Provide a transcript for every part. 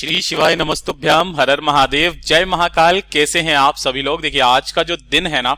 श्री शिवाय नमस्तुभ्याम, हर हर महादेव, जय महाकाल। कैसे हैं आप सभी लोग। देखिए आज का जो दिन है ना,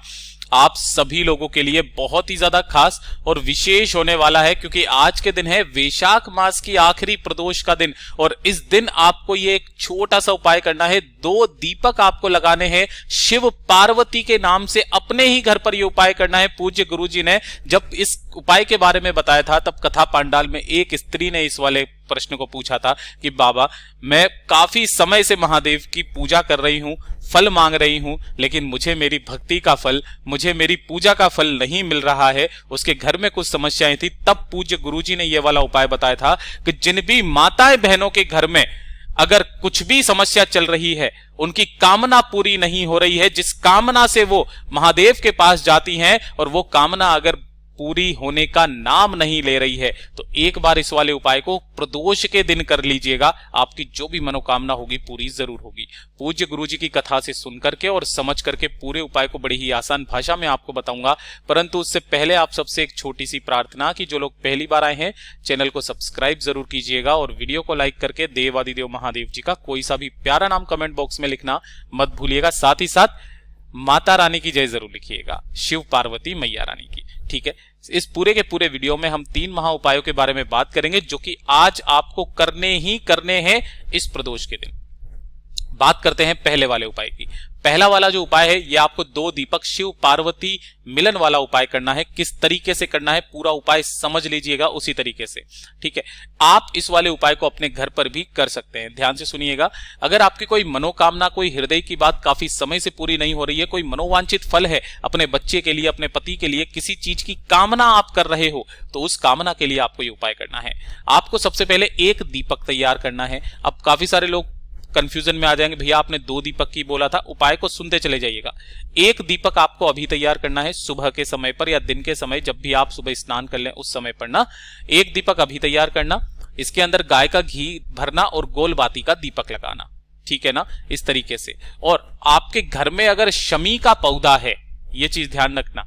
आप सभी लोगों के लिए बहुत ही ज्यादा खास और विशेष होने वाला है, क्योंकि आज के दिन है वैशाख मास की आखिरी प्रदोष का दिन। और इस दिन आपको ये एक छोटा सा उपाय करना है। 2 दीपक आपको लगाने हैं शिव पार्वती के नाम से। अपने ही घर पर ये उपाय करना है। पूज्य गुरुजी ने जब इस उपाय के बारे में बताया था, तब कथा पांडाल में एक स्त्री ने इस वाले प्रश्न को पूछा था कि बाबा, मैं काफी समय से महादेव की पूजा कर रही हूं, फल मांग रही हूं, लेकिन मुझे मेरी भक्ति का फल, मुझे मेरी पूजा का फल नहीं मिल रहा है। उसके घर में कुछ समस्याएं थी। तब पूज्य गुरुजी ने यह वाला उपाय बताया था कि जिन भी माताएं बहनों के घर में अगर कुछ भी समस्या चल रही है, उनकी कामना पूरी नहीं हो रही है, जिस कामना से वो महादेव के पास जाती हैं और वो कामना अगर पूरी होने का नाम नहीं ले रही है, तो एक बार इस वाले उपाय को प्रदोष के दिन कर लीजिएगा। आपकी जो भी मनोकामना होगी पूरी जरूर होगी। पूज्य गुरुजी की कथा से सुन करके और समझ करके पूरे उपाय को बड़ी ही आसान भाषा में आपको बताऊंगा। परंतु उससे पहले आप सबसे एक छोटी सी प्रार्थना कि जो लोग पहली बार आए हैं, चैनल को सब्सक्राइब जरूर कीजिएगा और वीडियो को लाइक करके देवादिदेव महादेव जी का कोई सा भी प्यारा नाम कमेंट बॉक्स में लिखना मत भूलिएगा। साथ ही साथ माता रानी की जय जरूर लिखिएगा, शिव पार्वती मैया रानी की। ठीक है, इस पूरे के पूरे वीडियो में हम 3 महा उपायों के बारे में बात करेंगे, जो कि आज आपको करने ही करने हैं इस प्रदोष के दिन। बात करते हैं पहले वाले उपाय की। पहला वाला जो उपाय है, ये आपको 2 दीपक शिव पार्वती मिलन वाला उपाय करना है। किस तरीके से करना है, पूरा उपाय समझ लीजिएगा उसी तरीके से। ठीक है, आप इस वाले उपाय को अपने घर पर भी कर सकते हैं। ध्यान से सुनिएगा। अगर आपकी कोई मनोकामना, कोई हृदय की बात काफी समय से पूरी नहीं हो रही है, कोई मनोवांछित फल है अपने बच्चे के लिए, अपने पति के लिए, किसी चीज की कामना आप कर रहे हो, तो उस कामना के लिए आपको ये उपाय करना है। आपको सबसे पहले 1 दीपक तैयार करना है। अब काफी सारे लोग कंफ्यूजन में आ जाएंगे, भैया आपने 2 दीपक की बोला था। उपाय को सुनते चले जाइएगा। 1 दीपक आपको अभी तैयार करना है, सुबह के समय पर या दिन के समय, जब भी आप सुबह स्नान कर लें उस समय पर ना 1 दीपक अभी तैयार करना। इसके अंदर गाय का घी भरना और गोल बाती का दीपक लगाना। ठीक है ना, इस तरीके से। और आपके घर में अगर शमी का पौधा है, ये चीज ध्यान रखना,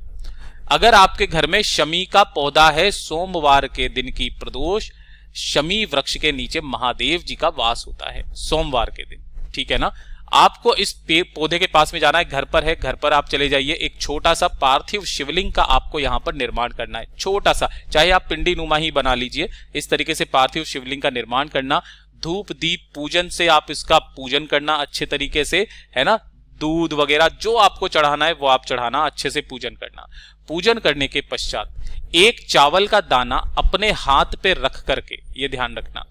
अगर आपके घर में शमी का पौधा है, सोमवार के दिन की प्रदोष, शमी वृक्ष के नीचे महादेव जी का वास होता है सोमवार के दिन। ठीक है ना, आपको इस पौधे के पास में जाना है। घर पर है, घर पर आप चले जाइए। एक छोटा सा पार्थिव शिवलिंग का आपको यहां पर निर्माण करना है। छोटा सा, चाहे आप पिंडी नुमा ही बना लीजिए। इस तरीके से पार्थिव शिवलिंग का निर्माण करना। धूप दीप पूजन से आप इसका पूजन करना अच्छे तरीके से, है ना। दूध वगैरह जो आपको चढ़ाना है वो आप चढ़ाना, अच्छे से पूजन करना। पूजन करने के पश्चात 1 चावल का दाना अपने हाथ पे रख करके, ये ध्यान रखना,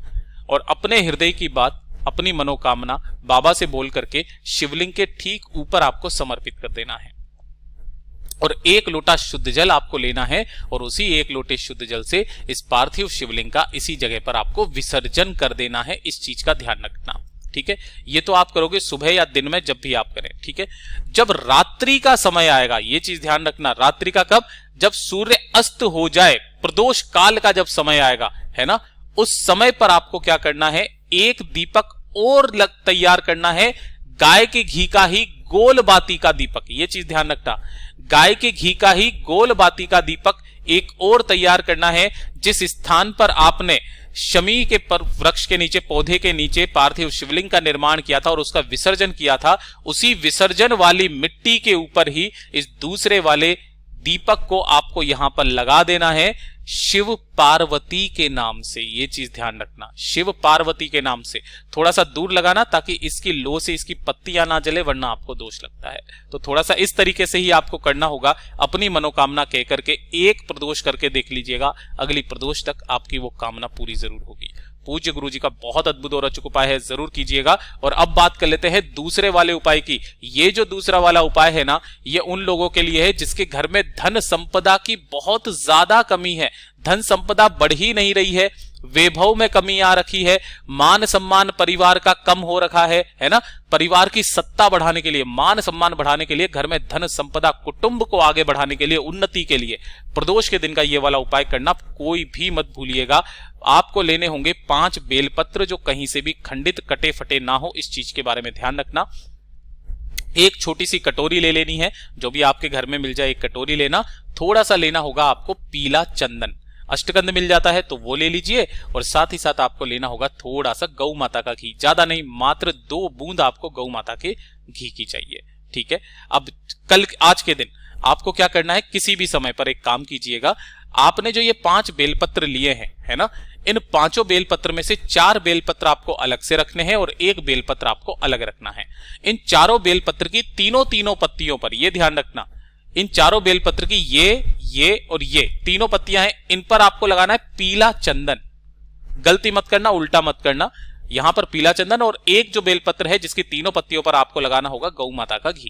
और अपने हृदय की बात, अपनी मनोकामना बाबा से बोल करके शिवलिंग के ठीक ऊपर आपको समर्पित कर देना है। और 1 लोटा शुद्ध जल आपको लेना है और उसी 1 लोटे शुद्ध जल से इस पार्थिव शिवलिंग का इसी जगह पर आपको विसर्जन कर देना है। इस चीज का ध्यान रखना। ठीक है, ये तो आप करोगे सुबह या दिन में, जब भी आप करें। ठीक है, जब रात्रि का समय आएगा, ये चीज ध्यान रखना। रात्रि का कब? जब सूर्य अस्त हो जाए, प्रदोष काल का जब समय आएगा, है ना, उस समय पर आपको क्या करना है, 1 दीपक और तैयार करना है। गाय के घी का ही गोल बाती का दीपक, ये चीज ध्यान रखना। गाय के घी का ही गोल बाती का दीपक एक और तैयार करना है। जिस स्थान पर आपने शमी के वृक्ष के नीचे, पौधे के नीचे पार्थिव शिवलिंग का निर्माण किया था और उसका विसर्जन किया था, उसी विसर्जन वाली मिट्टी के ऊपर ही इस दूसरे वाले दीपक को आपको यहां पर लगा देना है, शिव पार्वती के नाम से। ये चीज ध्यान रखना, शिव पार्वती के नाम से। थोड़ा सा दूर लगाना ताकि इसकी लो से इसकी पत्तियां ना जले, वरना आपको दोष लगता है। तो थोड़ा सा इस तरीके से ही आपको करना होगा। अपनी मनोकामना कह करके 1 प्रदोष करके देख लीजिएगा, अगली प्रदोष तक आपकी वो कामना पूरी जरूर होगी। पूज्य गुरुजी का बहुत अद्भुत और अचूक उपाय है, जरूर कीजिएगा। और अब बात कर लेते हैं दूसरे वाले उपाय की। ये जो दूसरा वाला उपाय है ना, ये उन लोगों के लिए है जिसके घर में धन संपदा की बहुत ज्यादा कमी है। धन संपदा बढ़ ही नहीं रही है, वैभव में कमी आ रखी है, मान सम्मान परिवार का कम हो रखा है ना। परिवार की सत्ता बढ़ाने के लिए, मान सम्मान बढ़ाने के लिए, घर में धन संपदा, कुटुंब को आगे बढ़ाने के लिए, उन्नति के लिए प्रदोष के दिन का ये वाला उपाय करना कोई भी मत भूलिएगा। आपको लेने होंगे 5 बेलपत्र, जो कहीं से भी खंडित कटे फटे ना हो। इस चीज के बारे में ध्यान रखना। एक छोटी सी कटोरी ले लेनी है, जो भी आपके घर में मिल जाए, एक कटोरी लेना। थोड़ा सा लेना होगा आपको पीला चंदन। अष्टगंध मिल जाता है तो वो ले लीजिए, और साथ ही साथ आपको लेना होगा थोड़ा सा गौ माता का घी, ज्यादा नहीं, मात्र 2 बूंद आपको गौ माता के घी की चाहिए। ठीक है, अब आज के दिन आपको क्या करना है, किसी भी समय पर एक काम कीजिएगा, आपने जो ये 5 बेलपत्र लिए हैं, है ना, इन 5 बेलपत्र में से 4 बेलपत्र आपको अलग से रखने हैं और 1 बेलपत्र आपको अलग रखना है। इन चारों बेलपत्र की तीनों पत्तियों पर, ये ध्यान रखना, इन चारों बेलपत्र की ये और ये तीनों पत्तियां हैं, इन पर आपको लगाना है पीला चंदन। गलती मत करना, उल्टा मत करना, यहां पर पीला चंदन, और एक जो बेलपत्र है जिसकी तीनों पत्तियों पर आपको लगाना होगा गौ माता का घी।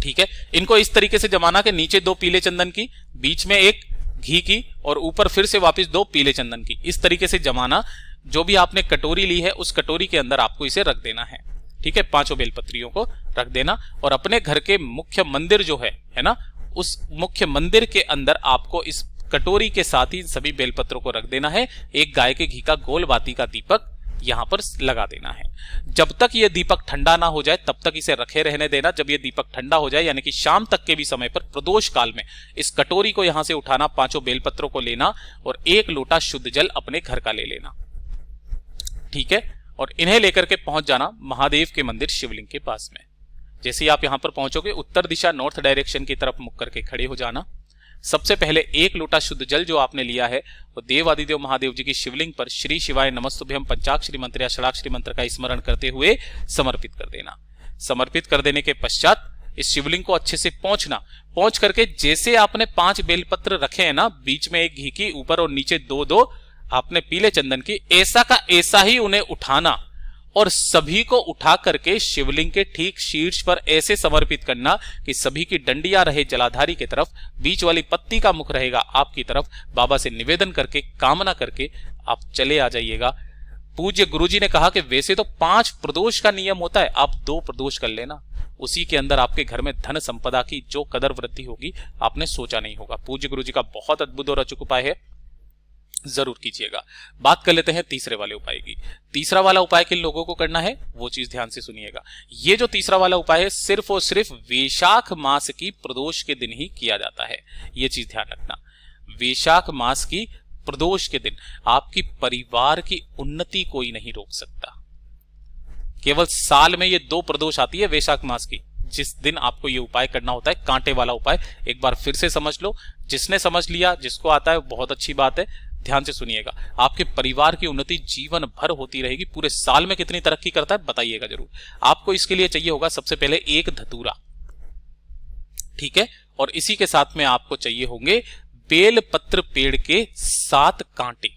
ठीक है, इनको इस तरीके से जमाना कि नीचे 2 पीले चंदन की, बीच में 1 घी की, और ऊपर फिर से वापस 2 पीले चंदन की। इस तरीके से जमाना, जो भी आपने कटोरी ली है उस कटोरी के अंदर आपको इसे रख देना है। ठीक है, 5 बेलपत्रियों को रख देना, और अपने घर के मुख्य मंदिर जो है ना, उस मुख्य मंदिर के अंदर आपको इस कटोरी के साथ ही सभी बेलपत्रों को रख देना है। एक गाय के घी का गोल बाती का दीपक यहां पर लगा देना है। जब तक यह दीपक ठंडा ना हो जाए तब तक इसे रखे रहने देना। जब यह दीपक ठंडा हो जाए, यानी कि शाम तक के भी समय पर, प्रदोष काल में, इस कटोरी को यहां से उठाना, 5 बेलपत्रों को लेना और 1 लोटा शुद्ध जल अपने घर का ले लेना। ठीक है, और इन्हें लेकर के पहुंच जाना महादेव के मंदिर शिवलिंग के पास में। जैसे ही आप यहां पर पहुंचोगे, उत्तर दिशा नॉर्थ डायरेक्शन की तरफ मुख करके खड़े हो जाना। सबसे पहले 1 लोटा शुद्ध जल जो आपने लिया है वो देव आदिदेव महादेव जी की शिवलिंग पर श्री शिवाय नमस्तुभ्यं पंचाक्षरी मंत्र या षडाक्षरी मंत्र का स्मरण करते हुए समर्पित कर देना। समर्पित कर देने के पश्चात इस शिवलिंग को अच्छे से पहुंच करके, जैसे आपने 5 बेलपत्र रखे हैं ना, बीच में 1 घी की, ऊपर और नीचे 2 आपने पीले चंदन की, ऐसा का ऐसा ही उन्हें उठाना और सभी को उठा करके शिवलिंग के ठीक शीर्ष पर ऐसे समर्पित करना कि सभी की डंडियां रहे जलाधारी की तरफ, बीच वाली पत्ती का मुख रहेगा आपकी तरफ। बाबा से निवेदन करके, कामना करके आप चले आ जाइएगा। पूज्य गुरुजी ने कहा कि वैसे तो 5 प्रदोष का नियम होता है, आप 2 प्रदोष कर लेना, उसी के अंदर आपके घर में धन संपदा की जो कदर वृद्धि होगी आपने सोचा नहीं होगा। पूज्य गुरुजी का बहुत अद्भुत और अचूक उपाय है, जरूर कीजिएगा। बात कर लेते हैं तीसरे वाले उपाय की। तीसरा वाला उपाय किन लोगों को करना है वो चीज ध्यान से सुनिएगा। ये जो तीसरा वाला उपाय है सिर्फ और सिर्फ वैशाख मास की प्रदोष के दिन ही किया जाता है, ये चीज ध्यान रखना। वैशाख मास की प्रदोष के दिन आपकी परिवार की उन्नति कोई नहीं रोक सकता। केवल साल में ये 2 प्रदोष आती है वैशाख मास की, जिस दिन आपको ये उपाय करना होता है, कांटे वाला उपाय। एक बार फिर से समझ लो, जिसने समझ लिया, जिसको आता है, बहुत अच्छी बात है। ध्यान से सुनिएगा, आपके परिवार की उन्नति जीवन भर होती रहेगी। पूरे साल में कितनी तरक्की करता है बताइएगा जरूर। आपको इसके लिए चाहिए होगा सबसे पहले 1 धतूरा, ठीक है, और इसी के साथ में आपको चाहिए होंगे बेलपत्र पेड़ के 7 कांटे,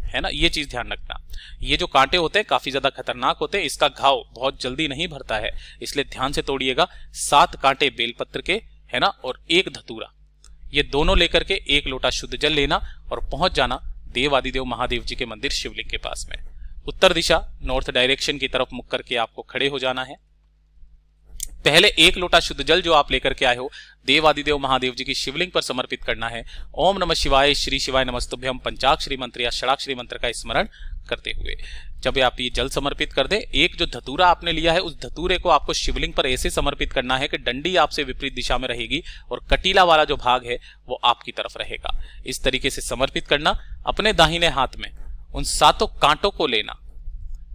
है ना। ये चीज ध्यान रखना, ये जो कांटे होते हैं काफी ज्यादा खतरनाक होते हैं, इसका घाव बहुत जल्दी नहीं भरता है, इसलिए ध्यान से तोड़िएगा। 7 कांटे बेलपत्र के, है ना, और 1 धतूरा, ये दोनों लेकर के 1 लोटा शुद्ध जल लेना और पहुंच जाना देव आदिदेव महादेव जी के मंदिर शिवलिंग के पास में। उत्तर दिशा नॉर्थ डायरेक्शन की तरफ मुख करके आपको खड़े हो जाना है। पहले 1 लोटा शुद्ध जल जो आप लेकर के आए हो देव आदिदेव महादेव जी की शिवलिंग पर समर्पित करना है। ओम नमः शिवाय, श्री शिवाय नमस्तुभ्यं पंचाक्षरी मंत्र या षडाक्षरी मंत्र का स्मरण करते हुए जब आप ये जल समर्पित कर दे, एक जो धतूरा आपने लिया है उस धतूरे को आपको शिवलिंग पर ऐसे समर्पित करना है कि डंडी आपसे विपरीत दिशा में रहेगी और कटीला वाला जो भाग है वो आपकी तरफ रहेगा। इस तरीके से समर्पित करना। अपने दाहिने हाथ में उन 7 कांटों को लेना,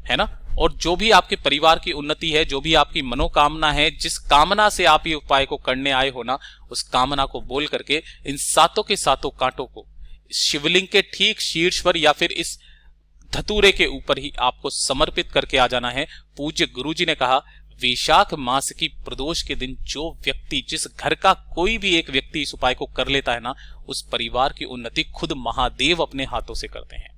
है ना, और जो भी आपके परिवार की उन्नति है, जो भी आपकी मनोकामना है, जिस कामना से आप ये उपाय को करने आए हो ना, उस कामना को बोल करके इन 7 के 7 कांटों को शिवलिंग के ठीक शीर्ष पर या फिर इस धतूरे के ऊपर ही आपको समर्पित करके आ जाना है। पूज्य गुरुजी ने कहा वैशाख मास की प्रदोष के दिन जो व्यक्ति, जिस घर का कोई भी एक व्यक्ति इस उपाय को कर लेता है ना, उस परिवार की उन्नति खुद महादेव अपने हाथों से करते हैं।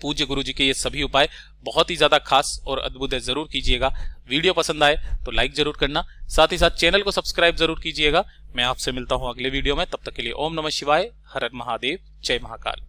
पूज्य गुरुजी के ये सभी उपाय बहुत ही ज्यादा खास और अद्भुत है, जरूर कीजिएगा। वीडियो पसंद आए तो लाइक जरूर करना, साथ ही साथ चैनल को सब्सक्राइब जरूर कीजिएगा। मैं आपसे मिलता हूं अगले वीडियो में, तब तक के लिए ओम नमः शिवाय, हर हर महादेव, जय महाकाल।